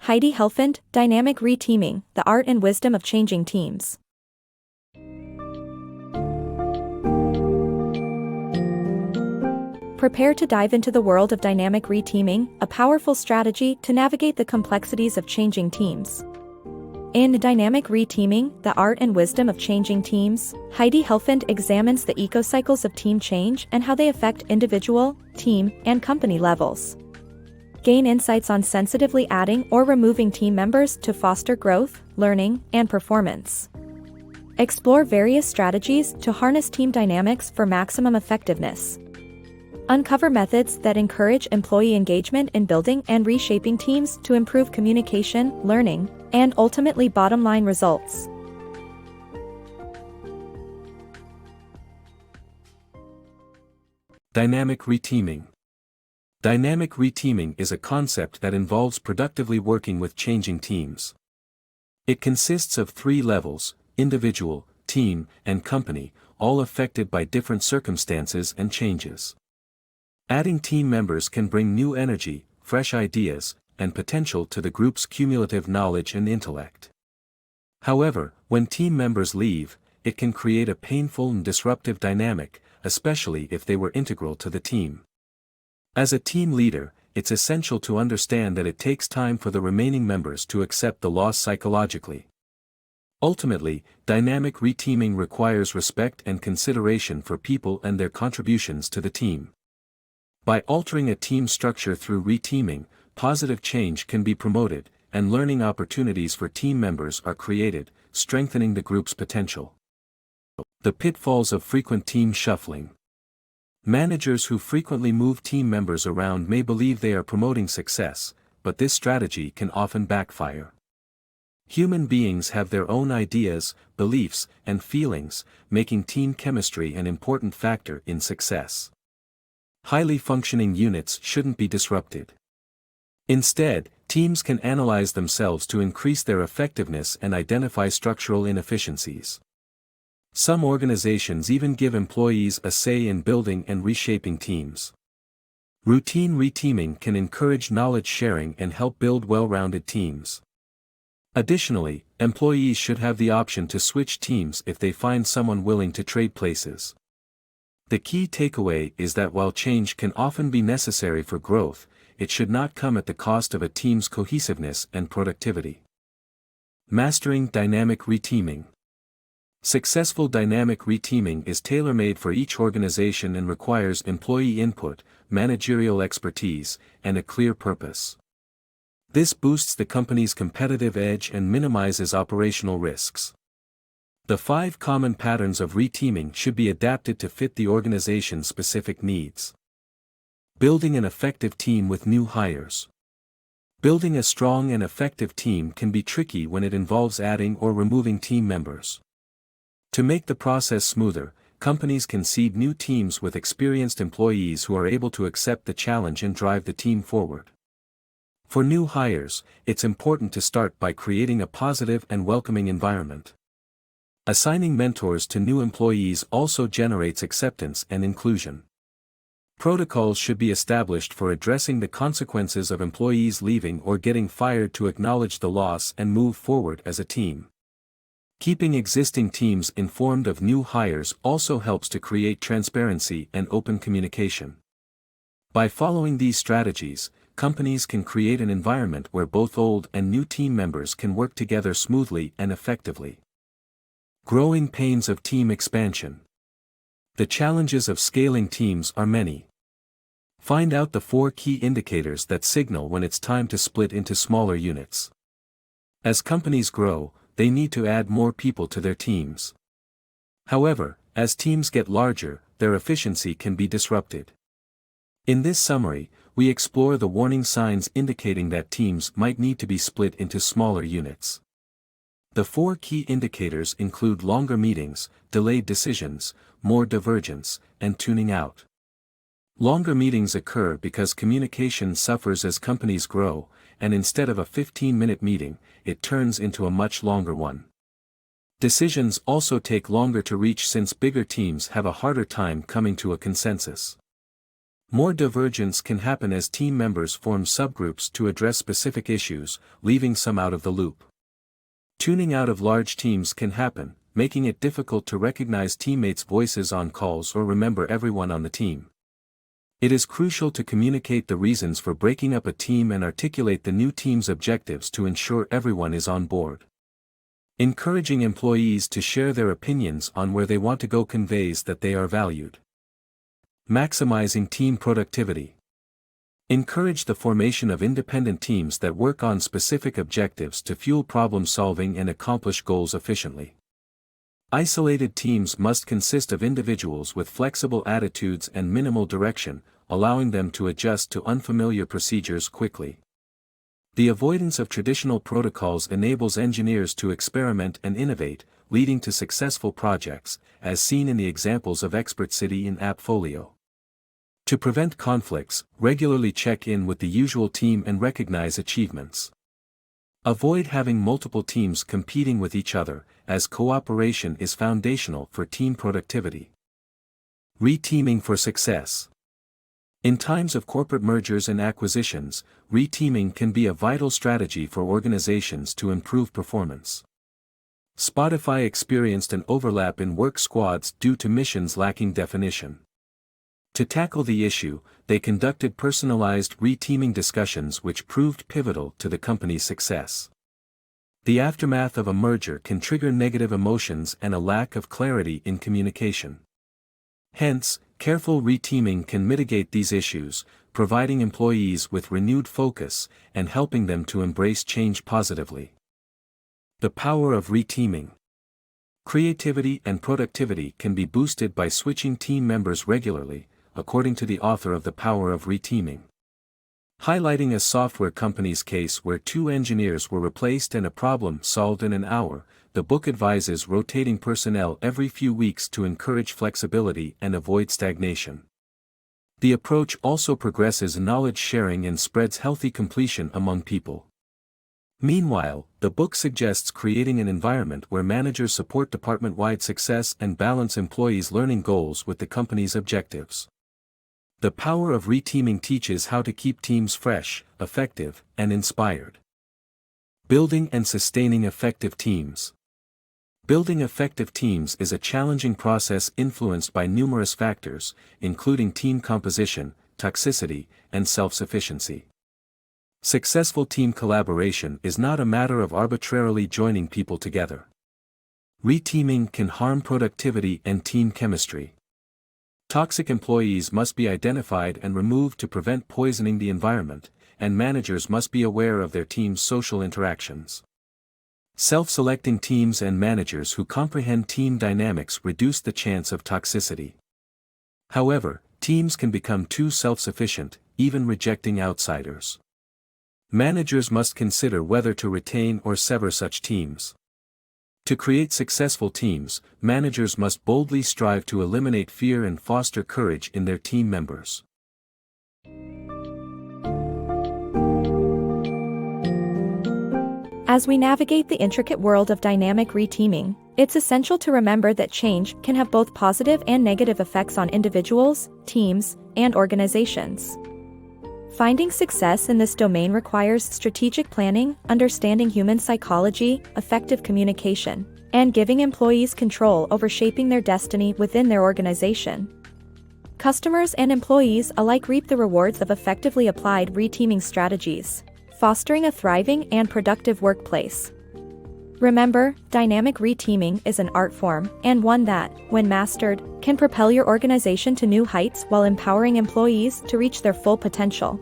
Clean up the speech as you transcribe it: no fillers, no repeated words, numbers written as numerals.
Heidi Helfand, Dynamic Reteaming, The Art and Wisdom of Changing Teams. Prepare to dive into the world of dynamic reteaming, a powerful strategy to navigate the complexities of changing teams. In Dynamic Reteaming, The Art and Wisdom of Changing Teams, Heidi Helfand examines the ecocycles of team change and how they affect individual, team, and company levels. Gain insights on sensitively adding or removing team members to foster growth, learning, and performance. Explore various strategies to harness team dynamics for maximum effectiveness. Uncover methods that encourage employee engagement in building and reshaping teams to improve communication, learning, and ultimately bottom-line results. Dynamic reteaming. Dynamic reteaming is a concept that involves productively working with changing teams. It consists of 3 levels: individual, team, and company, all affected by different circumstances and changes. Adding team members can bring new energy, fresh ideas, and potential to the group's cumulative knowledge and intellect. However, when team members leave, it can create a painful and disruptive dynamic, especially if they were integral to the team. As a team leader, it's essential to understand that it takes time for the remaining members to accept the loss psychologically. Ultimately, dynamic reteaming requires respect and consideration for people and their contributions to the team. By altering a team structure through reteaming, positive change can be promoted, and learning opportunities for team members are created, strengthening the group's potential. The pitfalls of frequent team shuffling. Managers who frequently move team members around may believe they are promoting success, but this strategy can often backfire. Human beings have their own ideas, beliefs, and feelings, making team chemistry an important factor in success. Highly functioning units shouldn't be disrupted. Instead, teams can analyze themselves to increase their effectiveness and identify structural inefficiencies. Some organizations even give employees a say in building and reshaping teams. Routine reteaming can encourage knowledge sharing and help build well-rounded teams. Additionally, employees should have the option to switch teams if they find someone willing to trade places. The key takeaway is that while change can often be necessary for growth, it should not come at the cost of a team's cohesiveness and productivity. Mastering dynamic reteaming. Successful dynamic reteaming is tailor-made for each organization and requires employee input, managerial expertise, and a clear purpose. This boosts the company's competitive edge and minimizes operational risks. The 5 common patterns of reteaming should be adapted to fit the organization's specific needs. Building an effective team with new hires. Building a strong and effective team can be tricky when it involves adding or removing team members. To make the process smoother, companies can seed new teams with experienced employees who are able to accept the challenge and drive the team forward. For new hires, it's important to start by creating a positive and welcoming environment. Assigning mentors to new employees also generates acceptance and inclusion. Protocols should be established for addressing the consequences of employees leaving or getting fired to acknowledge the loss and move forward as a team. Keeping existing teams informed of new hires also helps to create transparency and open communication. By following these strategies, companies can create an environment where both old and new team members can work together smoothly and effectively. Growing pains of team expansion. The challenges of scaling teams are many. Find out the 4 key indicators that signal when it's time to split into smaller units. As companies grow, they need to add more people to their teams. However, as teams get larger, their efficiency can be disrupted. In this summary, we explore the warning signs indicating that teams might need to be split into smaller units. The 4 key indicators include longer meetings, delayed decisions, more divergence, and tuning out. Longer meetings occur because communication suffers as companies grow, and instead of a 15-minute meeting, it turns into a much longer one. Decisions also take longer to reach since bigger teams have a harder time coming to a consensus. More divergence can happen as team members form subgroups to address specific issues, leaving some out of the loop. Tuning out of large teams can happen, making it difficult to recognize teammates' voices on calls or remember everyone on the team. It is crucial to communicate the reasons for breaking up a team and articulate the new team's objectives to ensure everyone is on board. Encouraging employees to share their opinions on where they want to go conveys that they are valued. Maximizing team productivity. Encourage the formation of independent teams that work on specific objectives to fuel problem solving and accomplish goals efficiently. Isolated teams must consist of individuals with flexible attitudes and minimal direction, allowing them to adjust to unfamiliar procedures quickly. The avoidance of traditional protocols enables engineers to experiment and innovate, leading to successful projects, as seen in the examples of Expert City in Appfolio. To prevent conflicts, regularly check in with the usual team and recognize achievements. Avoid having multiple teams competing with each other, as cooperation is foundational for team productivity. Reteaming for success. In times of corporate mergers and acquisitions, reteaming can be a vital strategy for organizations to improve performance. Spotify experienced an overlap in work squads due to missions lacking definition. To tackle the issue, they conducted personalized reteaming discussions which proved pivotal to the company's success. The aftermath of a merger can trigger negative emotions and a lack of clarity in communication. Hence, careful reteaming can mitigate these issues, providing employees with renewed focus and helping them to embrace change positively. The power of reteaming. Creativity and productivity can be boosted by switching team members regularly, according to the author of The Power of Reteaming. Highlighting a software company's case where 2 engineers were replaced and a problem solved in an hour, the book advises rotating personnel every few weeks to encourage flexibility and avoid stagnation. The approach also progresses knowledge sharing and spreads healthy completion among people. Meanwhile, the book suggests creating an environment where managers support department-wide success and balance employees' learning goals with the company's objectives. The Power of Reteaming teaches how to keep teams fresh, effective, and inspired. Building and sustaining effective teams. Building effective teams is a challenging process influenced by numerous factors, including team composition, toxicity, and self-sufficiency. Successful team collaboration is not a matter of arbitrarily joining people together. Reteaming can harm productivity and team chemistry. Toxic employees must be identified and removed to prevent poisoning the environment, and managers must be aware of their team's social interactions. Self-selecting teams and managers who comprehend team dynamics reduce the chance of toxicity. However, teams can become too self-sufficient, even rejecting outsiders. Managers must consider whether to retain or sever such teams. To create successful teams, managers must boldly strive to eliminate fear and foster courage in their team members. As we navigate the intricate world of dynamic reteaming, it's essential to remember that change can have both positive and negative effects on individuals, teams, and organizations. Finding success in this domain requires strategic planning, understanding human psychology, effective communication, and giving employees control over shaping their destiny within their organization. Customers and employees alike reap the rewards of effectively applied reteaming strategies, fostering a thriving and productive workplace. Remember, dynamic reteaming is an art form, and one that, when mastered, can propel your organization to new heights while empowering employees to reach their full potential.